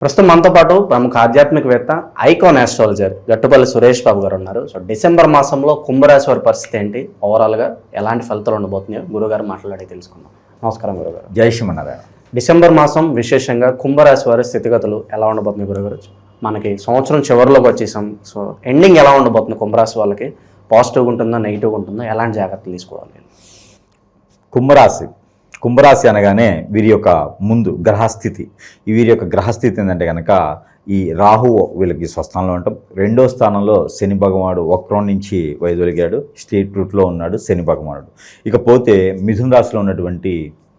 ప్రస్తుతం మనతో పాటు ప్రముఖ ఆధ్యాత్మికవేత్త ఐకాన్ ఆస్ట్రాలజర్ గట్టుపల్లి సురేష్ బాబు గారు ఉన్నారు. సో డిసెంబర్ మాసంలో కుంభరాశి వారి పరిస్థితి ఏంటి, ఓవరాల్గా ఎలాంటి ఫలితాలు ఉండబోతున్నాయో గురుగారు మాట్లాడి తెలుసుకుందాం. నమస్కారం గురుగారు. జై శ్రీమన్నారాయణ. డిసెంబర్ మాసం విశేషంగా కుంభరాశి వారి స్థితిగతులు ఎలా ఉండబోతున్నాయి గురుగారు? మనకి సంవత్సరం చివరిలోకి వచ్చేసాం. సో ఎండింగ్ ఎలా ఉండబోతుంది కుంభరాశి వాళ్ళకి? పాజిటివ్గా ఉంటుందా, నెగిటివ్గా ఉంటుందా, ఎలాంటి జాగ్రత్తలు తీసుకోవాలి? కుంభరాశి అనగానే వీరి యొక్క ముందు గ్రహస్థితి, వీరి యొక్క గ్రహస్థితి ఏంటంటే కనుక ఈ రాహువు వీళ్ళకి స్వస్థానంలో ఉంటాం. రెండో స్థానంలో శని భగవానుడు వక్రం నుంచి వైదొలిగాడు, స్ట్రీట్ రూట్లో ఉన్నాడు శని భగవానుడు. ఇకపోతే మిథున రాశిలో ఉన్నటువంటి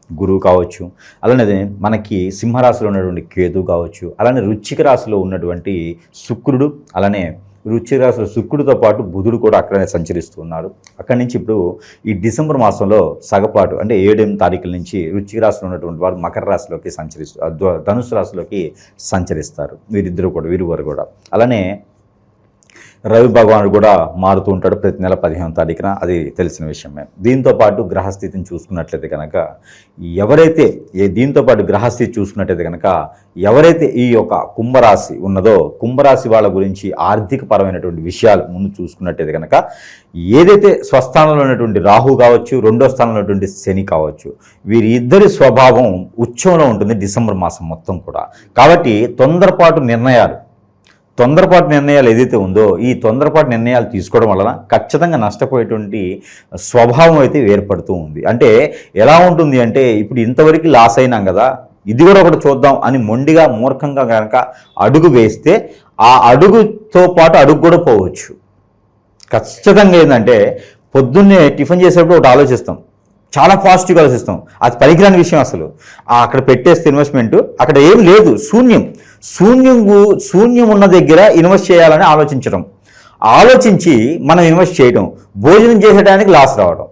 గురువు కావచ్చు, అలానే మనకి సింహరాశిలో ఉన్నటువంటి కేతు కావచ్చు, అలానే వృశ్చిక రాశిలో ఉన్నటువంటి శుక్రుడు, అలానే వృశ్చిక రాశిలో శుక్రుడితో పాటు బుధుడు కూడా అక్కడనే సంచరిస్తూ ఉన్నారు. అక్కడి నుంచి ఇప్పుడు ఈ డిసెంబర్ మాసంలో సగపాటు అంటే 7-8 తారీఖుల నుంచి వృశ్చిక రాశిలో ఉన్నటువంటి వారు మకర రాశిలోకి ధనుసు రాశిలోకి సంచరిస్తారు. వీరిరువురు కూడా. అలానే రవి భగవానుడు కూడా మారుతూ ఉంటాడు ప్రతి నెల 15వ తారీఖున, అది తెలిసిన విషయమే. దీంతోపాటు గ్రహస్థితిని చూసుకున్నట్లయితే కనుక ఎవరైతే ఈ యొక్క కుంభరాశి ఉన్నదో, కుంభరాశి వాళ్ళ గురించి ఆర్థిక పరమైనటువంటి విషయాలు ముందు చూసుకున్నట్టయితే కనుక ఏదైతే స్వస్థానంలో ఉన్నటువంటి రాహు కావచ్చు, రెండో స్థానంలో ఉన్నటువంటి శని కావచ్చు, వీరి ఇద్దరి స్వభావం ఉచ్చంలో ఉంటుంది డిసెంబర్ మాసం మొత్తం కూడా. కాబట్టి తొందరపాటు నిర్ణయాలు ఏదైతే ఉందో, ఈ తొందరపాటు నిర్ణయాలు తీసుకోవడం వలన ఖచ్చితంగా నష్టపోయేటువంటి స్వభావం అయితే ఏర్పడుతూ ఉంది. అంటే ఎలా ఉంటుంది అంటే, ఇప్పుడు ఇంతవరకు లాస్ అయినాం కదా, ఇది కూడా ఒకటి చూద్దాం అని మొండిగా మూర్ఖంగా కనుక అడుగు వేస్తే ఆ అడుగుతో పాటు అడుగు కూడా పోవచ్చు. ఖచ్చితంగా ఏంటంటే, పొద్దున్నే టిఫిన్ చేసేటప్పుడు ఒకటి ఆలోచిస్తాం, చాలా పాజిటివ్గా ఆలోచిస్తాం, అది పనికిరాని విషయం. అసలు అక్కడ పెట్టేస్తే ఇన్వెస్ట్మెంట్ అక్కడ ఏం లేదు, శూన్యం ఉన్న దగ్గర ఇన్వెస్ట్ చేయాలని ఆలోచించి మనం ఇన్వెస్ట్ చేయడం, భోజనం చేసేటానికి లాస్ రావడం.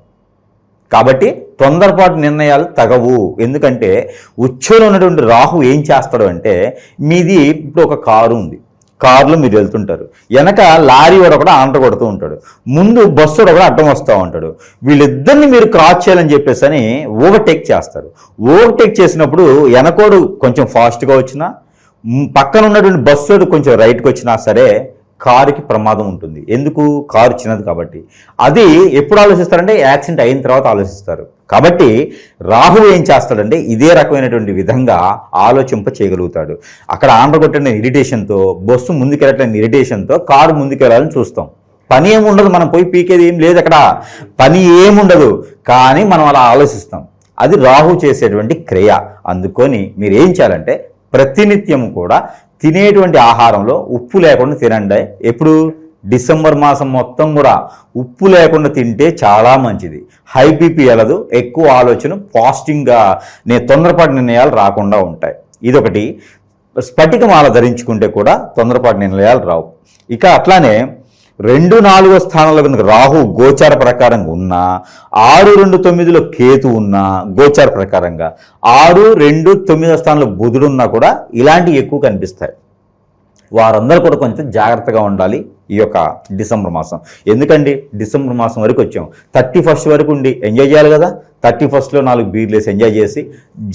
కాబట్టి తొందరపాటు నిర్ణయాలు తగవు. ఎందుకంటే ఉచ్చలో ఉన్నటువంటి రాహు ఏం చేస్తాడు అంటే, మీది ఇప్పుడు ఒక కారు ఉంది, కారులో మీరు వెళ్తుంటారు, వెనక లారీ వాడు కూడా ఆంట కొడుతూ ఉంటాడు, ముందు బస్సు కూడా అడ్డం వస్తూ ఉంటాడు. వీళ్ళిద్దరిని మీరు క్రాస్ చేయాలని చెప్పేసి అని ఓవర్టేక్ చేస్తారు. ఓవర్టేక్ చేసినప్పుడు వెనకోడు కొంచెం ఫాస్ట్గా వచ్చినా, పక్కన ఉన్నటువంటి బస్సు కొంచెం రైట్కి వచ్చినా సరే కారుకి ప్రమాదం ఉంటుంది. ఎందుకు? కారు చిన్నది కాబట్టి. అది ఎప్పుడు ఆలోచిస్తారంటే యాక్సిడెంట్ అయిన తర్వాత ఆలోచిస్తారు. కాబట్టి రాహు ఏం చేస్తాడంటే ఇదే రకమైనటువంటి విధంగా ఆలోచింప చేయగలుగుతాడు. అక్కడ ఆంధ్ర కొట్టిన ఇరిటేషన్తో, బస్సు ముందుకెళ్ళట్లేని ఇరిటేషన్తో కారు ముందుకెళ్ళాలని చూస్తాం. పని ఏముండదు, మనం పోయి పీకేది ఏం లేదు, అక్కడ పని ఏముండదు, కానీ మనం అలా ఆలోచిస్తాం. అది రాహు చేసేటువంటి క్రియ. అందుకొని మీరు ఏం చేయాలంటే ప్రతినిత్యం కూడా తినేటువంటి ఆహారంలో ఉప్పు లేకుండా తినండి. ఎప్పుడు? డిసెంబర్ మాసం మొత్తం కూడా ఉప్పు లేకుండా తింటే చాలా మంచిది. హై బీపీ వెళ్ళదు, ఎక్కువ ఆలోచన, పాజిటివ్గా తొందరపాటు నిర్ణయాలు రాకుండా ఉంటాయి. ఇదొకటి. స్ఫటికమాల ధరించుకుంటే కూడా తొందరపాటు నిర్ణయాలు రావు. ఇక అట్లానే 2-4వ స్థానంలో కనుక రాహు గోచార ప్రకారంగా ఉన్నా, 6-2-9లో కేతు ఉన్నా గోచార ప్రకారంగా, 6-2-9వ స్థానంలో బుధుడు ఉన్నా కూడా ఇలాంటివి ఎక్కువ కనిపిస్తాయి. వారందరూ కూడా కొంచెం జాగ్రత్తగా ఉండాలి ఈ యొక్క డిసెంబర్ మాసం. ఎందుకండి డిసెంబర్ మాసం వరకు వచ్చాం, 31st వరకు ఉండి ఎంజాయ్ చేయాలి కదా. 31స్ట్లో 4 బీర్లు వేసి ఎంజాయ్ చేసి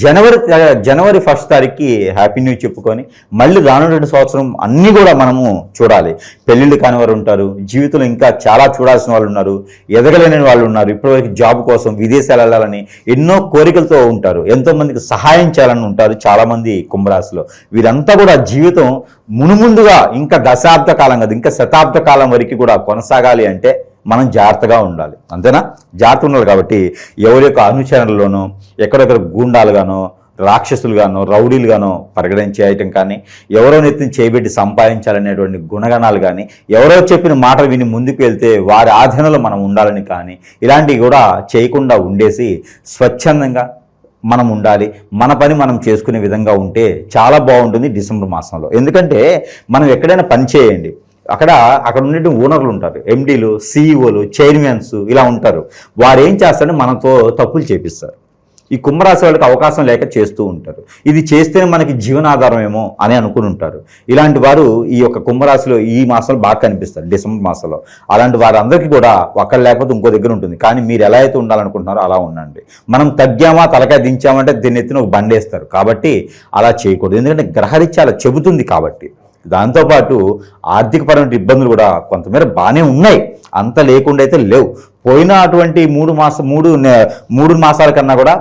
జనవరి 1st తారీఖుకి హ్యాపీ న్యూ చెప్పుకొని మళ్ళీ రానున్న సంవత్సరం అన్నీ కూడా మనము చూడాలి. పెళ్ళిళ్ళు కాని వారు ఉంటారు, జీవితంలో ఇంకా చాలా చూడాల్సిన వాళ్ళు ఉన్నారు, ఎదగలేని వాళ్ళు ఉన్నారు, ఇప్పటివరకు జాబ్ కోసం విదేశాలు వెళ్ళాలని ఎన్నో కోరికలతో ఉంటారు, ఎంతోమందికి సహాయం చేయాలని ఉంటారు చాలామంది కుంభరాశిలో. వీరంతా కూడా జీవితం మునుముందుగా ఇంకా దశాబ్ద కాలం కాదు, ఇంకా శతాబ్ద కాలం వరకు కూడా కొనసాగాలి అంటే మనం జాగ్రత్తగా ఉండాలి. అంతేనా? జాగ్రత్త ఉండాలి. కాబట్టి ఎవరి యొక్క అనుచరణలోనో, ఎక్కడెక్కడ గూండాలుగానో, రాక్షసులుగానో, రౌడీలుగానో పరిగణించేయటం కానీ, ఎవరో నెత్తిని చేయబెట్టి సంపాదించాలనేటువంటి గుణగణాలు కానీ, ఎవరో చెప్పిన మాటలు విని ముందుకు వెళ్తే వారి ఆధీనంలో మనం ఉండాలని కానీ, ఇలాంటివి కూడా చేయకుండా ఉండేసి స్వచ్ఛందంగా మనం ఉండాలి. మన పని మనం చేసుకునే విధంగా ఉంటే చాలా బాగుంటుంది డిసెంబర్ మాసంలో. ఎందుకంటే మనం ఎక్కడైనా పని చేయండి, అక్కడ ఉన్నటువంటి ఓనర్లు ఉంటారు, ఎండీలు, సిఇఓలు, చైర్మన్స్ ఇలా ఉంటారు. వారు ఏం చేస్తారంటే మనతో తప్పులు చేపిస్తారు. ఈ కుంభరాశి వాళ్ళకి అవకాశం లేక చేస్తూ ఉంటారు. ఇది చేస్తేనే మనకి జీవనాధారం ఏమో అని అనుకుని ఉంటారు. ఇలాంటి వారు ఈ యొక్క కుంభరాశిలో ఈ మాసంలో బాగా కనిపిస్తారు, డిసెంబర్ మాసంలో. అలాంటి వారందరికీ కూడా ఒక్కరు లేకపోతే ఇంకో దగ్గర ఉంటుంది. కానీ మీరు ఎలా అయితే ఉండాలనుకుంటున్నారో అలా ఉండండి. మనం తగ్గామా తలకాయ దించామంటే దీన్ని ఎత్తిన ఒక బండేస్తారు. కాబట్టి అలా చేయకూడదు. ఎందుకంటే గ్రహరీత్యా అలా చెబుతుంది కాబట్టి. దాంతోపాటు ఆర్థికపరమైన ఇబ్బందులు కూడా కొంతమేర బాగానే ఉన్నాయి, అంత లేకుండా అయితే లేవు. పోయిన అటువంటి మూడు మాసాల కన్నా కూడా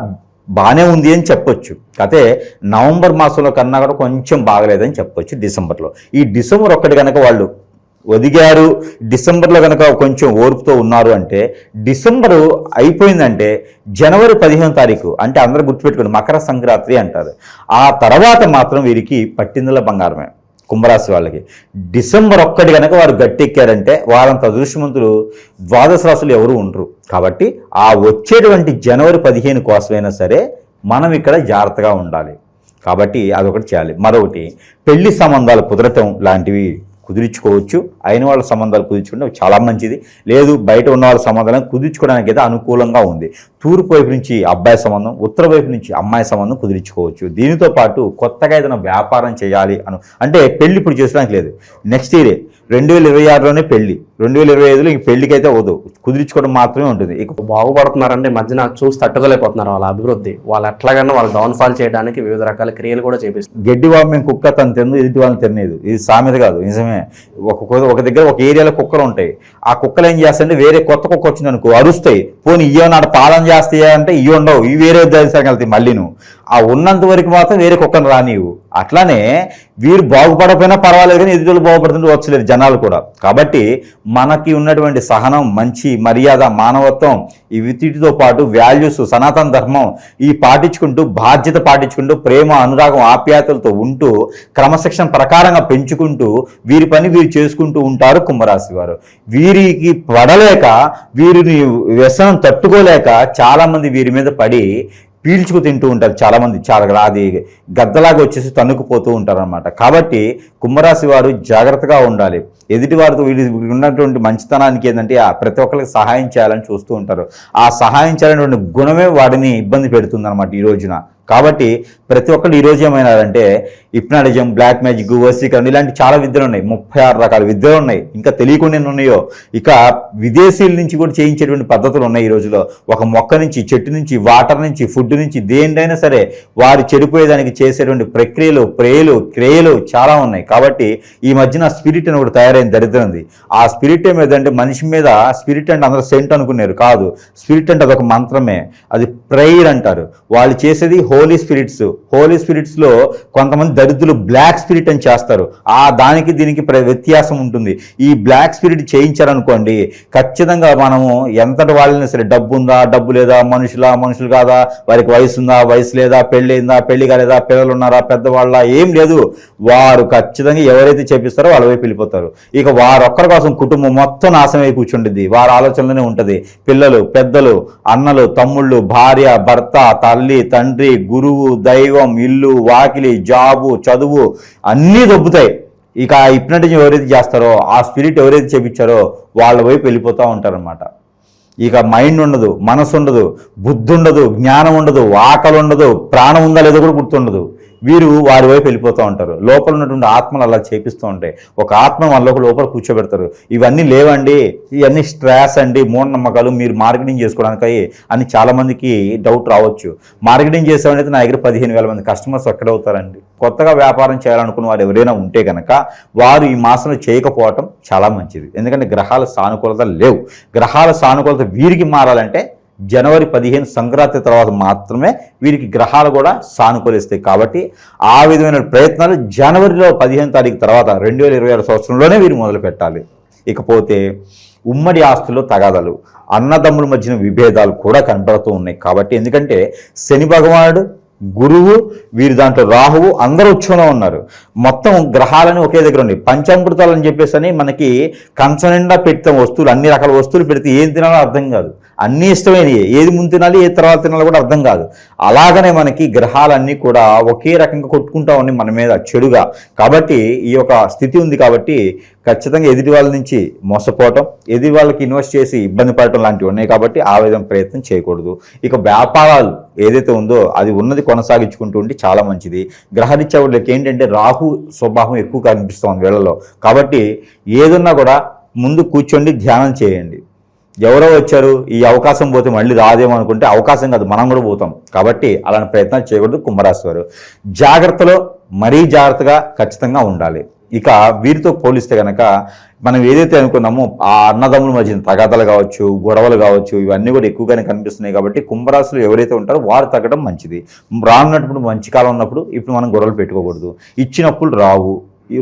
బాగానే ఉంది అని చెప్పొచ్చు. అయితే నవంబర్ మాసంలో కన్నా కూడా కొంచెం బాగలేదని చెప్పొచ్చు డిసెంబర్లో. ఈ డిసెంబర్ ఒక్కటి కనుక వాళ్ళు ఒదిగారు, డిసెంబర్లో కనుక కొంచెం ఓర్పుతో ఉన్నారు అంటే, డిసెంబరు అయిపోయిందంటే జనవరి 15వ తారీఖు అంటే అందరూ గుర్తుపెట్టుకోండి, మకర సంక్రాంతి అంటారు. ఆ తర్వాత మాత్రం వీరికి పట్టిందల బంగారమే కుంభరాశి వాళ్ళకి. డిసెంబర్ ఒక్కటి కనుక వారు గట్టెక్కారంటే వారంత అదృష్టవంతులు ద్వాదశ రాశులు ఎవరు ఉండరు. కాబట్టి ఆ వచ్చేటువంటి జనవరి 15 కోసమైనా సరే మనం ఇక్కడ జాగ్రత్తగా ఉండాలి. కాబట్టి అదొకటి చేయాలి. మరొకటి, పెళ్లి సంబంధాలు కుదరటం లాంటివి కుదిరించుకోవచ్చు. అయిన వాళ్ళ సంబంధాలు కుదిర్చుకుంటే చాలా మంచిది. లేదు బయట ఉన్న వాళ్ళ సంబంధాలను కుదిర్చుకోవడానికి అయితే అనుకూలంగా ఉంది. తూర్పు వైపు నుంచి అబ్బాయి సంబంధం, ఉత్తర వైపు నుంచి అమ్మాయి సంబంధం కుదిరించుకోవచ్చు. దీనితో పాటు కొత్తగా ఏదైనా వ్యాపారం చేయాలి అంటే పెళ్లి ఇప్పుడు చేసుకోవడానికి లేదు, నెక్స్ట్ ఇయరే 2026లోనే పెళ్లి, 2025లో ఇంక పెళ్లికైతే వద్దు, కుదిరించుకోవడం మాత్రమే ఉంటుంది. ఇక బాగుపడుతున్నారంటే మధ్యన చూసి తట్టుకోలేకపోతున్నారు వాళ్ళ అభివృద్ధి. వాళ్ళు ఎట్లాగన్నా వాళ్ళు డౌన్ఫాల్ చేయడానికి వివిధ రకాల క్రియలు కూడా చేపిస్తారు. గడ్డి బాబు మేము కుక్క తను తినదు, ఎదుటి వాళ్ళని తినలేదు. ఇది సామెత కాదు, నిజమే. ఒక దగ్గర ఒక ఏరియాలో కుక్కలు ఉంటాయి. ఆ కుక్కలు ఏం చేస్తాయంటే వేరే కొత్త కుక్క వచ్చింది అనుకో అరుస్తాయి. పోనీ ఇయ్యో నాడు పాలన చేస్తాయా అంటే ఇవి ఉండవు, ఇవి వేరే దేశానికి వెళ్తాయి. మళ్ళీ నువ్వు ఆ ఉన్నంత వరకు మాత్రం వేరే కుక్కను రానివ్వు. అట్లానే వీరు బాగుపడకపోయినా పర్వాలేదు, కానీ ఎదుటి బాగుపడుతుంటే వచ్చలేరు జనాలు కూడా. కాబట్టి మనకి ఉన్నటువంటి సహనం, మంచి మర్యాద, మానవత్వం, ఈ వీటితో పాటు వాల్యూస్, సనాతన ధర్మం ఈ పాటించుకుంటూ, బాధ్యత పాటించుకుంటూ, ప్రేమ, అనురాగం, ఆప్యాయతలతో ఉంటూ, క్రమశిక్షణ ప్రకారంగా పెంచుకుంటూ వీరి పని వీరు చేసుకుంటూ ఉంటారు కుంభరాశి వారు. వీరికి పడలేక, వీరిని వ్యసనం తట్టుకోలేక చాలామంది వీరి మీద పడి పీల్చుకు తింటూ ఉంటారు. చాలామంది చాలా అది గద్దలాగా వచ్చేసి తన్నుకుపోతూ ఉంటారు అన్నమాట. కాబట్టి కుంభరాశి వారు జాగ్రత్తగా ఉండాలి. ఎదుటి వారితో వీళ్ళు ఉన్నటువంటి మంచితనానికి ఏంటంటే ప్రతి ఒక్కరికి సహాయం చేయాలని చూస్తూ ఉంటారు. ఆ సహాయం చేయాలనేటువంటి గుణమే వాడిని ఇబ్బంది పెడుతుంది అన్నమాట ఈ రోజున. కాబట్టి ప్రతి ఒక్కరు ఈరోజు ఏమైనారంటే హిప్నాటిజం, బ్లాక్ మ్యాజిక్, వశీకరణ ఇలాంటి చాలా విద్యలు ఉన్నాయి. 36 రకాల విద్యలు ఉన్నాయి. ఇంకా తెలియకుండా ఉన్నాయో. ఇక విదేశీయుల నుంచి కూడా చేయించేటువంటి పద్ధతులు ఉన్నాయి ఈ రోజులో. ఒక మొక్క నుంచి, చెట్టు నుంచి, వాటర్ నుంచి, ఫుడ్ నుంచి, దేనికైనా సరే వారు చెడిపోయేదానికి చేసేటువంటి ప్రక్రియలు, క్రియలు చాలా ఉన్నాయి. కాబట్టి ఈ మధ్యన స్పిరిట్ అని ఒకటి తయారైన దరిద్రంది. ఆ స్పిరిట్ ఏమేదంటే మనిషి మీద స్పిరిట్ అంటే అందరూ సెంట్ అనుకున్నారు. కాదు, స్పిరిట్ అంటే అదొక మంత్రమే. అది ప్రేయర్ అంటారు. వాళ్ళు చేసేది హోలీ స్పిరిట్స్లో కొంతమంది దరిద్రులు బ్లాక్ స్పిరిట్ అని చేస్తారు. ఆ దానికి దీనికి వ్యత్యాసం ఉంటుంది. ఈ బ్లాక్ స్పిరిట్ చేయించారనుకోండి, ఖచ్చితంగా మనము ఎంతటి వాళ్ళని సరే, డబ్బు ఉందా, డబ్బు లేదా, మనుషులు కాదా, వారికి వయసు ఉందా, వయసు లేదా, పెళ్లి కాలేదా, పిల్లలు ఉన్నారా, పెద్దవాళ్ళ, ఏం లేదు, వారు ఖచ్చితంగా ఎవరైతే చేపిస్తారో వాళ్ళ వైపు వెళ్ళిపోతారు. ఇక వారొక్కరి కోసం కుటుంబం మొత్తం నాశనమై కూర్చుంటుంది. వారి ఆలోచనలోనే ఉంటుంది. పిల్లలు, పెద్దలు, అన్నలు, తమ్ముళ్ళు, భార్య, భర్త, తల్లి, తండ్రి, గురువు, దైవం, ఇల్లు, వాకిలి, జాబు, చదువు అన్నీ దొబ్బుతాయి. ఇక ఆ హిప్నటిజం ఎవరైతే చేస్తారో, ఆ స్పిరిట్ ఎవరైతే చేపించారో వాళ్ళ వైపు వెళ్ళిపోతూ ఉంటారనమాట. ఇక మైండ్ ఉండదు, మనసు ఉండదు, బుద్ధి ఉండదు, జ్ఞానం ఉండదు, ఆకలి ఉండదు, ప్రాణం ఉందా లేదో కూడా గుర్తుండదు. వీరు వారి వైపు వెళ్ళిపోతూ ఉంటారు. లోపల ఉన్నటువంటి ఆత్మలు అలా చేపిస్తూ ఉంటాయి. ఒక ఆత్మ మనలో లోపల కూర్చోబెడతారు. ఇవన్నీ లేవండి, ఇవన్నీ స్ట్రెస్ అండి, మూఢనమ్మకాలు, మీరు మార్కెటింగ్ చేసుకోవడానికి అని చాలామందికి డౌట్ రావచ్చు. మార్కెటింగ్ చేసేవాళ్ళైతే నా దగ్గర 15,000 మంది కస్టమర్స్ ఎక్కడవుతారండి. కొత్తగా వ్యాపారం చేయాలనుకున్న వారు ఎవరైనా ఉంటే కనుక వారు ఈ మాసంలో చేయకపోవటం చాలా మంచిది. ఎందుకంటే గ్రహాల సానుకూలత లేవు. గ్రహాల సానుకూలత వీరికి మారాలంటే జనవరి 15 సంక్రాంతి తర్వాత మాత్రమే వీరికి గ్రహాలు కూడా సానుకూలిస్తాయి. కాబట్టి ఆ విధమైన ప్రయత్నాలు జనవరిలో 15 తారీఖు తర్వాత 2026 సంవత్సరంలోనే వీరు మొదలు పెట్టాలి. ఇకపోతే ఉమ్మడి ఆస్తుల్లో తగాదాలు, అన్నదమ్ముల మధ్యన విభేదాలు కూడా కనపడుతూ ఉన్నాయి. కాబట్టి ఎందుకంటే శని భగవానుడు, గురువు, వీరి దాంట్లో రాహువు అందరూ ఉచ్చంలో ఉన్నారు. మొత్తం గ్రహాలని ఒకే దగ్గర ఉన్నాయి. పంచామృతాలు అని చెప్పేసి మనకి కంచం నిండా పెడతాం వస్తువులు, అన్ని రకాల వస్తువులు పెడితే ఏం తినాలో అర్థం కాదు. అన్నీ ఇష్టమైనవి, ఏది ముందు తినాలి ఏది తర్వాత తినాలి కూడా అర్థం కాదు. అలాగనే మనకి గ్రహాలన్నీ కూడా ఒకే రకంగా కొట్టుకుంటా ఉన్నాయి మన మీద చెడుగా. కాబట్టి ఈ యొక్క స్థితి ఉంది కాబట్టి ఖచ్చితంగా ఎదుటి వాళ్ళ నుంచి మోసపోవటం, ఎదుటి వాళ్ళకి ఇన్వెస్ట్ చేసి ఇబ్బంది పడటం లాంటివి ఉన్నాయి. కాబట్టి ఆ విధంగా ప్రయత్నం చేయకూడదు. ఇక వ్యాపారాలు ఏదైతే ఉందో అది ఉన్నది కొనసాగించుకుంటూ ఉంటే చాలా మంచిది. గ్రహరీత్యా వీళ్ళకి ఏంటంటే రాహు స్వభావం ఎక్కువ కనిపిస్తుంది వీళ్ళలో. కాబట్టి ఏదన్నా కూడా ముందు కూర్చోండి, ధ్యానం చేయండి. ఎవరో వచ్చారు ఈ అవకాశం పోతే మళ్ళీ రాదేమో అనుకుంటే అవకాశం కాదు, మనం కూడా పోతాం. కాబట్టి అలాంటి ప్రయత్నాలు చేయకూడదు. కుంభరాశి వారు జాగ్రత్తలో మరీ జాగ్రత్తగా ఖచ్చితంగా ఉండాలి. ఇక వీరితో పోలిస్తే కనుక మనం ఏదైతే అనుకున్నామో ఆ అన్నదమ్ముల మధ్య తగాదాలు కావచ్చు, గొడవలు కావచ్చు, ఇవన్నీ కూడా ఎక్కువగానే కనిపిస్తున్నాయి. కాబట్టి కుంభరాశులు ఎవరైతే ఉంటారో వారు తగ్గడం మంచిది. రానున్నప్పుడు మంచి కాలం ఉన్నప్పుడు ఇప్పుడు మనం గొడవలు పెట్టుకోకూడదు. ఇచ్చినప్పుడు రావు,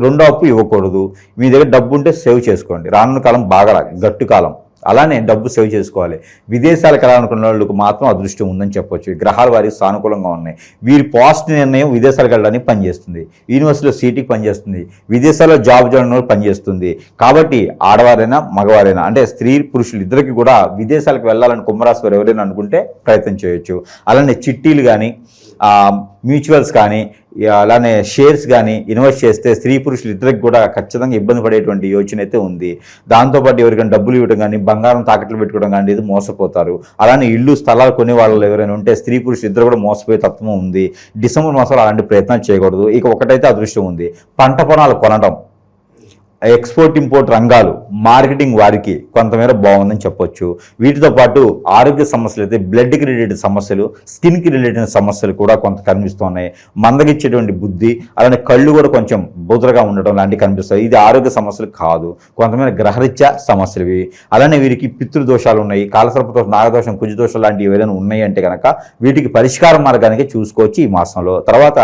రెండో అప్పు ఇవ్వకూడదు. మీ దగ్గర డబ్బు ఉంటే సేవ్ చేసుకోండి. రానున్న కాలం బాగా గట్టు కాలం, అలానే డబ్బు సేవ్ చేసుకోవాలి. విదేశాలకు వెళ్ళాలనుకున్న వాళ్ళకి మాత్రం అదృష్టం ఉందని చెప్పొచ్చు. గ్రహాల వారికి సానుకూలంగా ఉన్నాయి. వీరి పాజిటివ్ నిర్ణయం విదేశాలకు వెళ్ళడానికి పనిచేస్తుంది, యూనివర్సిటీలో సీటుకి పనిచేస్తుంది, విదేశాల్లో జాబ్ చేయడం పనిచేస్తుంది. కాబట్టి ఆడవారైనా మగవారైనా అంటే స్త్రీ పురుషులు ఇద్దరికి కూడా విదేశాలకు వెళ్ళాలని కుంభరాశి వారు ఎవరైనా అనుకుంటే ప్రయత్నం చేయొచ్చు. అలానే చిట్టీలు కానీ మ్యూచువల్స్ కానీ అలానే షేర్స్ కానీ ఇన్వెస్ట్ చేస్తే స్త్రీ పురుషులు ఇద్దరికి కూడా ఖచ్చితంగా ఇబ్బంది పడేటువంటి యోచన అయితే ఉంది. దాంతోపాటు ఎవరికైనా డబ్బులు ఇవ్వడం కానీ బంగారం తాకట్లు పెట్టుకోవడం కానీ ఇది మోసపోతారు. అలానే ఇల్లు స్థలాలు కొనే వాళ్ళు ఎవరైనా ఉంటే స్త్రీ పురుషులు ఇద్దరు కూడా మోసపోయే తత్వం ఉంది. డిసెంబర్ మాసంలో అలాంటి ప్రయత్నాలు చేయకూడదు. ఇక ఒకటైతే అదృష్టం ఉంది, పంట పొలాలు కొనడం, ఎక్స్పోర్ట్ ఇంపోర్ట్ రంగాలు, మార్కెటింగ్ వారికి కొంతమేర బాగుందని చెప్పొచ్చు. వీటితో పాటు ఆరోగ్య సమస్యలు అయితే బ్లడ్కి రిలేటెడ్ సమస్యలు, స్కిన్కి రిలేటెడ్ సమస్యలు కూడా కొంత కనిపిస్తున్నాయి. మందగిచ్చేటువంటి బుద్ధి, అలానే కళ్ళు కూడా కొంచెం బుదరగా ఉండటం లాంటివి కనిపిస్తాయి. ఇది ఆరోగ్య సమస్యలు కాదు, కొంతమేర గ్రహరీత్యా సమస్యలు ఇవి. అలానే వీరికి పితృదోషాలు ఉన్నాయి, కాలసర్పదోషం, నాగదోషం, కుజదోషం లాంటివి ఏదైనా ఉన్నాయి అంటే కనుక వీటికి పరిష్కార మార్గానికి చూసుకోవచ్చు ఈ మాసంలో. తర్వాత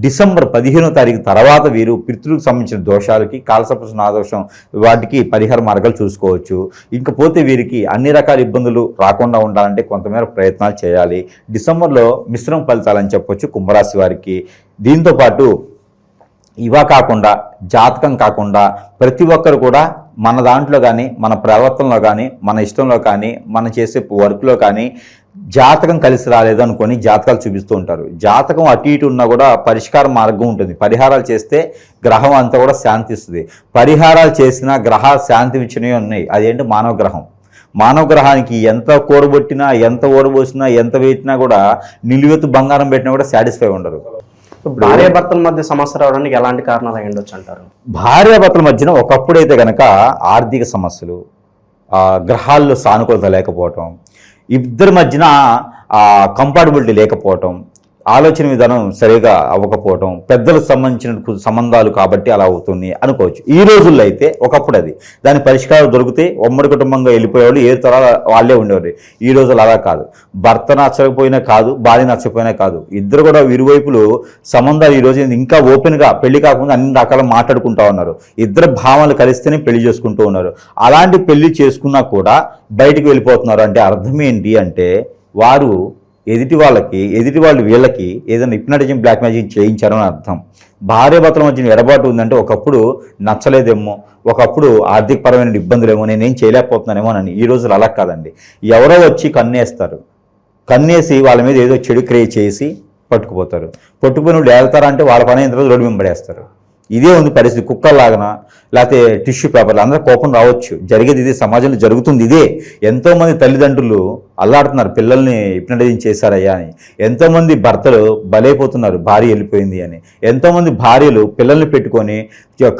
డిసెంబర్ 15వ తారీఖు తర్వాత వీరు పితృలకు సంబంధించిన దోషాలకి, కాలసర్ప నాదోషం వాటికి పరిహార మార్గాలు చూసుకోవచ్చు. ఇంకపోతే వీరికి అన్ని రకాల ఇబ్బందులు రాకుండా ఉండాలంటే కొంతమేర ప్రయత్నాలు చేయాలి. డిసెంబర్లో మిశ్రమ ఫలితాలని చెప్పొచ్చు కుంభరాశి వారికి. దీంతో పాటు ఇవా కాకుండా జాతకం కాకుండా ప్రతి ఒక్కరు కూడా మన దాంట్లో కానీ మన ప్రవర్తనలో కానీ మన ఇష్టంలో కానీ మనం చేసే వర్క్లో కానీ జాతకం కలిసి రాలేదు అనుకొని జాతకాలు చూపిస్తూ ఉంటారు. జాతకం అటు ఇటు ఉన్నా కూడా పరిష్కార మార్గం ఉంటుంది. పరిహారాలు చేస్తే గ్రహం అంతా కూడా శాంతిస్తుంది. పరిహారాలు చేసినా గ్రహాలు శాంతి ఇచ్చినవి ఉన్నాయి. అదేంటి మానవ గ్రహం. మానవ గ్రహానికి ఎంత కూడబొట్టినా, ఎంత ఓడబోసినా, ఎంత వేసినా కూడా నిలువెత్తు బంగారం పెట్టినా కూడా సాటిస్ఫై ఉండరు. భార్యాభర్తల మధ్య సమస్య రావడానికి ఎలాంటి కారణాలు అయి ఉండొచ్చు అంటారు? భార్యాభర్తల మధ్యన ఒకప్పుడైతే కనుక ఆర్థిక సమస్యలు, గ్రహాల్లో సానుకూలత లేకపోవటం, ఇద్దరి మధ్యన కంపాటబిలిటీ లేకపోవటం, ఆలోచన విధానం సరిగా అవ్వకపోవటం, పెద్దలకు సంబంధించిన సంబంధాలు కాబట్టి అలా అవుతుంది అనుకోవచ్చు. ఈ రోజుల్లో అయితే ఒకప్పుడు అది దాని పరిష్కారం దొరికితే ఉమ్మడి కుటుంబంగా వెళ్ళిపోయేవాళ్ళు ఏ తరాల వాళ్ళే ఉండేవారు. ఈ రోజులు అలా కాదు. భర్త నచ్చకపోయినా కాదు, భార్య నచ్చకపోయినా కాదు, ఇద్దరు కూడా ఇరువైపులు సంబంధాలు ఈ రోజు ఇంకా ఓపెన్గా పెళ్లి కాకుండా అన్ని రకాల మాట్లాడుకుంటూ ఉన్నారు. ఇద్దరు భావాలు కలిస్తేనే పెళ్లి చేసుకుంటూ ఉన్నారు. అలాంటి పెళ్లి చేసుకున్నా కూడా బయటికి వెళ్ళిపోతున్నారు. అంటే అర్థం ఏంటి అంటే వారు ఎదుటి వాళ్ళు వీళ్ళకి ఏదైనా హిప్నటిజం, బ్లాక్ మ్యాజిక్ చేయించారని అర్థం. భార్యాభర్తల మధ్య ఎడబాటు ఉందంటే ఒకప్పుడు నచ్చలేదేమో, ఒకప్పుడు ఆర్థికపరమైన ఇబ్బందులేమో, నేనేం చేయలేకపోతున్నానేమో అని. ఈ రోజులు అలా కాదండి. ఎవరో వచ్చి కన్నేస్తారు, కన్నేసి వాళ్ళ మీద ఏదో చెడు క్రియేట్ చేసి పట్టుకుపోతారు. పట్టుకుని వాళ్ళు వెళ్తారా అంటే వాళ్ళ పని అయిన తర్వాత రోడ్డు మీద పడేస్తారు. ఇదే ఉంది పరిస్థితి. కుక్కల్లాగనా లేకపోతే టిష్యూ పేపర్లు అందరూ కోపం రావచ్చు. జరిగేది ఇదే, సమాజంలో జరుగుతుంది ఇదే. ఎంతోమంది తల్లిదండ్రులు అల్లాడుతున్నారు పిల్లల్ని హిప్నటైజింగ్ చేశారయ్యా అని. ఎంతోమంది భర్తలు బలైపోతున్నారు భార్య వెళ్ళిపోయింది అని. ఎంతోమంది భార్యలు పిల్లల్ని పెట్టుకొని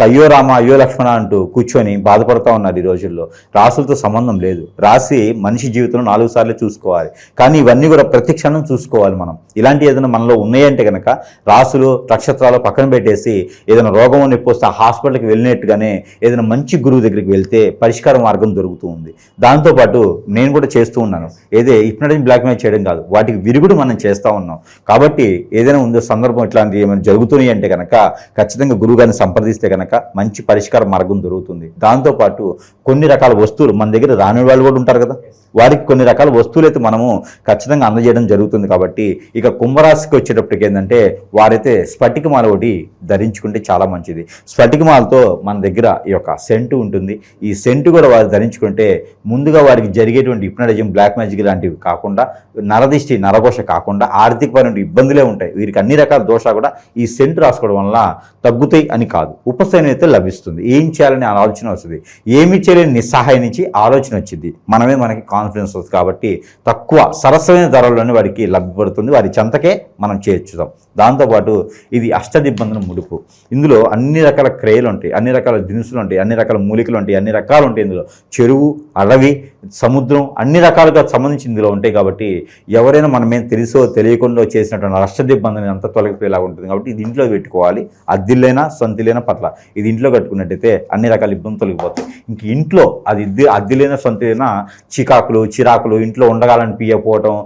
అయ్యో రామ అయ్యో లక్ష్మణ అంటూ కూర్చొని బాధపడుతూ ఉన్నారు. ఈ రోజుల్లో రాసులతో సంబంధం లేదు. రాసి మనిషి జీవితంలో 4 సార్లు చూసుకోవాలి, కానీ ఇవన్నీ కూడా ప్రతి క్షణం చూసుకోవాలి మనం. ఇలాంటి ఏదైనా మనలో ఉన్నాయంటే కనుక రాసులు నక్షత్రాలు పక్కన పెట్టేసి ఏదైనా రోగం నొప్పి వస్తే ఆ హాస్పిటల్కి వెళ్ళినట్టుగానే ఏదైనా మంచి గురువు దగ్గరికి వెళ్తే పరిష్కార మార్గం దొరుకుతూ ఉంది. దాంతోపాటు నేను కూడా చేస్తూ ఉన్నాను. ఏదే హిప్నటైజింగ్ బ్లాక్ మెయిల్ చేయడం కాదు, వాటికి విరుగుడు మనం చేస్తూ ఉన్నాం. కాబట్టి ఏదైనా ఉందో సందర్భం ఇట్లాంటివి ఏమైనా జరుగుతున్నాయి అంటే కనుక ఖచ్చితంగా గురువు గారిని సంప్రదిస్తే కనుక మంచి పరిష్కార మార్గం దొరుకుతుంది. దాంతోపాటు కొన్ని రకాల వస్తువులు మన దగ్గర రాని వాళ్ళు కూడా ఉంటారు కదా, వారికి కొన్ని రకాల వస్తువులు అయితే మనము ఖచ్చితంగా అందజేయడం జరుగుతుంది. కాబట్టి ఇక కుంభరాశికి వచ్చేటప్పటికి ఏంటంటే వారైతే స్ఫటికమాల ఒకటి ధరించుకుంటే చాలా మంచిది. స్ఫటికమాలతో మన దగ్గర ఈ యొక్క సెంటు ఉంటుంది. ఈ సెంటు కూడా వారు ధరించుకుంటే ముందుగా వారికి జరిగేటువంటి హిప్నటిజం, బ్లాక్ మ్యాజిక్ లాంటివి కాకుండా, నరదిష్టి, నరఘోష కాకుండా ఆర్థికపరమైన ఇబ్బందులే ఉంటాయి. వీరికి అన్ని రకాల దోషాలు కూడా ఈ సెంటు రాసుకోవడం వల్ల తగ్గుతాయి అని కాదు, ఉపశమనం అయితే లభిస్తుంది. ఏం చేయాలని ఆలోచన వస్తుంది, ఏమి చేయలేని నిస్సహాయం నుంచి ఆలోచన వచ్చింది, మనకి కాన్ఫిడెన్స్ వస్తుంది. కాబట్టి తక్కువ సరసమైన ధరల్లోనే వారికి లభ్యపడుతుంది, వారి చెంతకే మనం చేర్చుదాం. దాంతోపాటు ఇది అష్టదిబ్బందుల ముడుపు. ఇందులో అన్ని రకాల క్రేయలు ఉంటాయి, అన్ని రకాల దినుసులు ఉంటాయి, అన్ని రకాల మూలికలు ఉంటాయి, అన్ని రకాలు ఉంటాయి. ఇందులో చెరువు, అడవి, సముద్రం అన్ని రకాలుగా సంబంధించి ఇందులో ఉంటాయి. కాబట్టి ఎవరైనా మనమేం తెలుసో తెలియకుండా చేసినటువంటి అష్టదిబ్బందులు అంతా తొలగిపోయేలా ఉంటుంది. కాబట్టి ఇది ఇంట్లో పెట్టుకోవాలి. అద్దిల్లైనా సొంతిలైనా పట్ల ఇది ఇంట్లో కట్టుకున్నట్టయితే అన్ని రకాల ఇబ్బందులు తొలగిపోతాయి. ఇంక ఇంట్లో అది అద్దిలైనా సొంతిలైనా చిరాకులు ఇంట్లో ఉండగాలని పియపోవటం,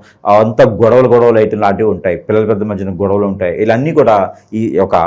అంతా గొడవలు అయితే లాంటివి ఉంటాయి. పిల్లల పెద్ద మధ్యన గొడవలు ఉంటాయి. ఇవన్నీ కూడా ఈ యొక్క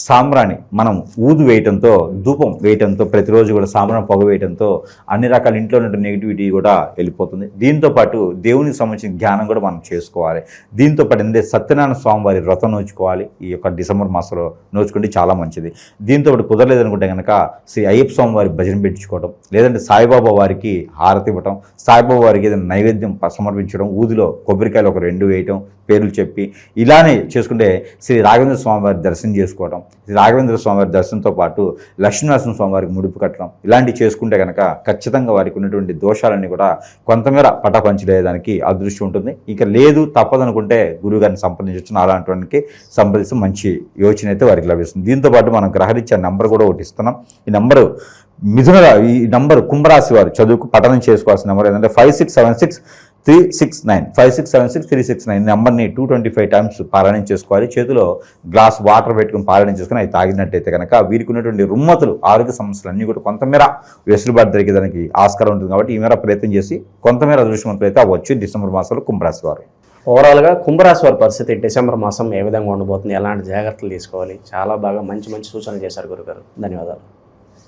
సాంబ్రాణి మనం ఊదు వేయటంతో, ధూపం వేయటంతో, ప్రతిరోజు కూడా సాంబ్రాణి పొగ వేయటంతో అన్ని రకాల ఇంట్లో ఉన్న నెగిటివిటీ కూడా వెళ్ళిపోతుంది. దీంతోపాటు దేవునికి సంబంధించిన జ్ఞానం కూడా మనం చేసుకోవాలి. దీంతోపాటు ఏంటంటే సత్యనారాయణ స్వామి వారి వ్రతం నోచుకోవాలి. ఈ యొక్క డిసెంబర్ మాసంలో నోచుకుంటే చాలా మంచిది. దీంతోపాటు కుదరలేదనుకుంటే కనుక శ్రీ అయ్యప్ప స్వామి వారి భజన పెట్టించుకోవడం, లేదంటే సాయిబాబా వారికి హారతి ఇవ్వటం, సాయిబాబా వారికి ఏదైనా నైవేద్యం సమర్పించడం, ఊదిలో కొబ్బరికాయలు ఒక 2 వేయటం, పేర్లు చెప్పి ఇలానే చేసుకుంటే శ్రీ రాఘవేంద్ర స్వామి వారి దర్శనం చేసుకోవడం, శ్రీ రాఘవేంద్ర స్వామి వారి దర్శనంతో పాటు లక్ష్మీనరసింహ స్వామి వారికి ముడుపు కట్టడం, ఇలాంటివి చేసుకుంటే కనుక ఖచ్చితంగా వారికి ఉన్నటువంటి దోషాలన్నీ కూడా కొంతమేర పటాపంచలేదానికి అదృష్టం ఉంటుంది. ఇక లేదు తప్పదనుకుంటే గురువుగారిని సంప్రదించవచ్చు. అలాంటి సంప్రదిస్తే మంచి యోచన అయితే వారికి లభిస్తుంది. దీంతోపాటు మనం గ్రహరీత్యా నెంబర్ కూడా ఒకటి ఇస్తున్నాం. ఈ నెంబరు ఈ నంబరు కుంభరాశి వారు చదువుకు పఠనం చేసుకోవాల్సిన నెంబర్ ఏంటంటే 5676 369 నెంబర్ని 225 టైమ్స్ పారాయణం చేసుకోవాలి. చేతిలో గ్లాస్ వాటర్ పెట్టుకుని పారాయణం చేసుకుని అవి తాగినట్టయితే కనుక వీరికి ఉన్నటువంటి రుమ్మతులు, ఆరోగ్య సమస్యలు అన్నీ కూడా కొంతమేర వెసులుబాటు దొరికేదానికి ఆస్కారం ఉంటుంది. కాబట్టి ఈ మేర ప్రయత్నం చేసి కొంతమేర అదృష్టవంతులు అయితే అవ్వచ్చు డిసెంబర్ మాసంలో కుంభరాశి వారు. ఓవరాల్గా కుంభరాశి వారి పరిస్థితి డిసెంబర్ మాసం ఏ విధంగా ఉండబోతుంది, ఎలాంటి జాగ్రత్తలు తీసుకోవాలి, చాలా బాగా మంచి సూచనలు చేశారు గురుగారు. ధన్యవాదాలు.